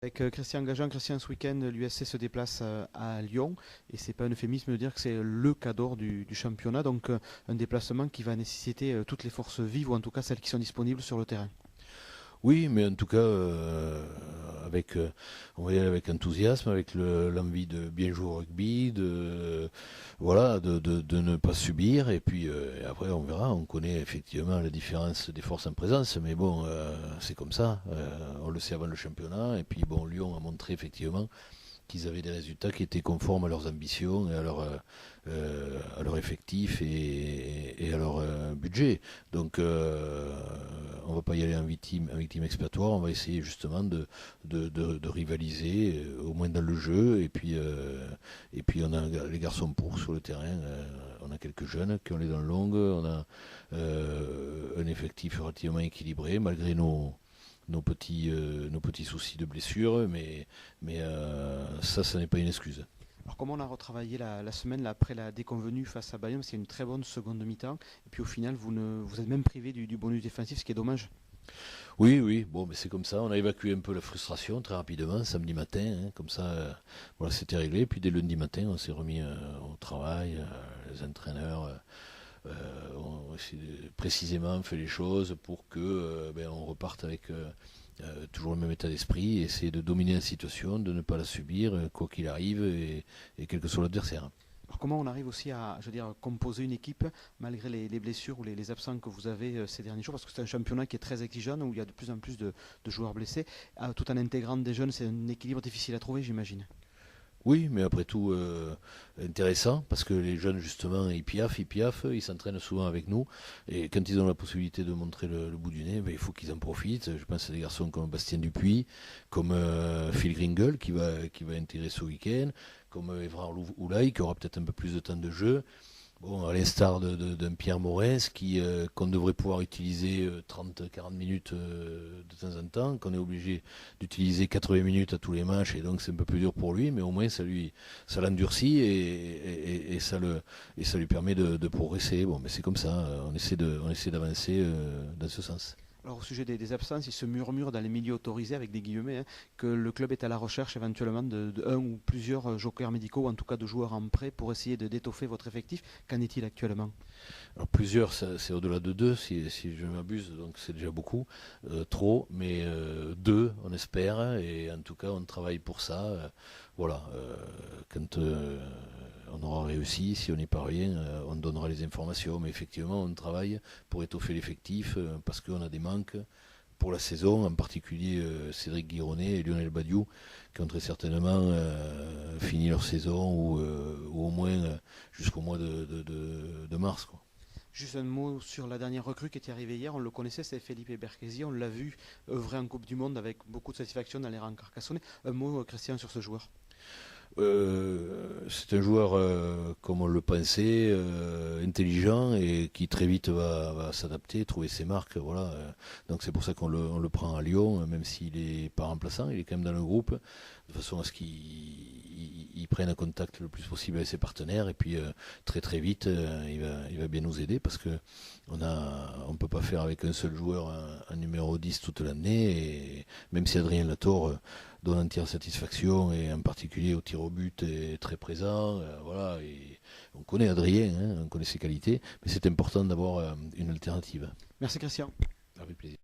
Avec Christian Gagean, Christian, ce week-end, l'USC se déplace à Lyon et c'est pas un euphémisme de dire que c'est le cadre du championnat, donc un déplacement qui va nécessiter toutes les forces vives ou en tout cas celles qui sont disponibles sur le terrain. Oui, mais en tout cas, avec, on va y aller avec enthousiasme, avec l'envie de bien jouer au rugby, voilà, de ne pas subir, et puis après on verra. On connaît effectivement la différence des forces en présence, mais bon, c'est comme ça. On le sait avant le championnat, et puis bon, Lyon a montré effectivement qu'ils avaient des résultats qui étaient conformes à leurs ambitions et à leur effectif et à leur budget. Donc on va pas y aller en victime expiatoire, on va essayer justement de rivaliser, au moins dans le jeu, et puis on a les garçons pour sur le terrain, on a quelques jeunes qui ont les dents longues, on a un effectif relativement équilibré malgré nos petits soucis de blessure, mais ça n'est pas une excuse. Alors comment on a retravaillé la semaine là, après la déconvenue face à Bayonne, c'est une très bonne seconde mi-temps et puis au final vous êtes même privé du bonus défensif, ce qui est dommage. Oui, oui, bon, mais c'est comme ça. On a évacué un peu la frustration très rapidement, samedi matin, hein, comme ça, voilà, c'était réglé. Puis dès lundi matin, on s'est remis au travail, les entraîneurs ont précisément fait les choses pour que on reparte avec toujours le même état d'esprit, essayer de dominer la situation, de ne pas la subir, quoi qu'il arrive, et quel que soit l'adversaire. Alors comment on arrive aussi à, je veux dire, composer une équipe malgré les blessures ou les absents que vous avez ces derniers jours, parce que c'est un championnat qui est très exigeant, où il y a de plus en plus de joueurs blessés, tout en intégrant des jeunes, c'est un équilibre difficile à trouver, j'imagine. Oui, mais après tout, intéressant, parce que les jeunes, justement, ils piaffent, ils s'entraînent souvent avec nous, et quand ils ont la possibilité de montrer le bout du nez, ben, il faut qu'ils en profitent. Je pense à des garçons comme Bastien Dupuis, comme Phil Gringle, qui va intégrer ce week-end, comme Évrard Oulaï, qui aura peut-être un peu plus de temps de jeu. Bon, à l'instar d'un Pierre Morès qu'on devrait pouvoir utiliser 30-40 minutes de temps en temps, qu'on est obligé d'utiliser 80 minutes à tous les matchs, et donc c'est un peu plus dur pour lui, mais au moins ça l'endurcit et ça lui permet de progresser. Bon, mais c'est comme ça, on essaie d'avancer dans ce sens. Alors au sujet des absences, il se murmure dans les milieux autorisés, avec des guillemets, hein, que le club est à la recherche éventuellement de un ou plusieurs jokers médicaux, ou en tout cas de joueurs en prêt pour essayer d'étoffer votre effectif. Qu'en est-il actuellement? Alors plusieurs, c'est au-delà de deux, si je m'abuse, donc c'est déjà beaucoup, trop, mais deux, on espère, et en tout cas on travaille pour ça. Voilà, quand on aura réussi, si on n'y parvient, on donnera les informations, mais effectivement on travaille pour étoffer l'effectif, parce qu'on a des manques pour la saison, en particulier Cédric Guironnet et Lionel Badiou, qui ont très certainement fini leur saison, ou au moins jusqu'au mois de mars, quoi. Juste un mot sur la dernière recrue qui était arrivée hier, on le connaissait, c'est Felipe Berchesi, on l'a vu œuvrer en Coupe du Monde avec beaucoup de satisfaction dans les rangs carcassonnais. Un mot, Christian, sur ce joueur. C'est un joueur, comme on le pensait, intelligent et qui très vite va s'adapter, trouver ses marques. Voilà. Donc c'est pour ça on le prend à Lyon, même s'il est pas remplaçant, il est quand même dans le groupe, de façon à ce qu'il prenne un contact le plus possible avec ses partenaires, et puis très très vite il va bien nous aider, parce que on peut pas faire avec un seul joueur un numéro 10 toute l'année, et même si Adrien Latour donne entière satisfaction, et en particulier au tir au but est très présent. Voilà, et on connaît Adrien, hein, on connaît ses qualités, mais c'est important d'avoir une alternative. Merci Christian. Avec plaisir.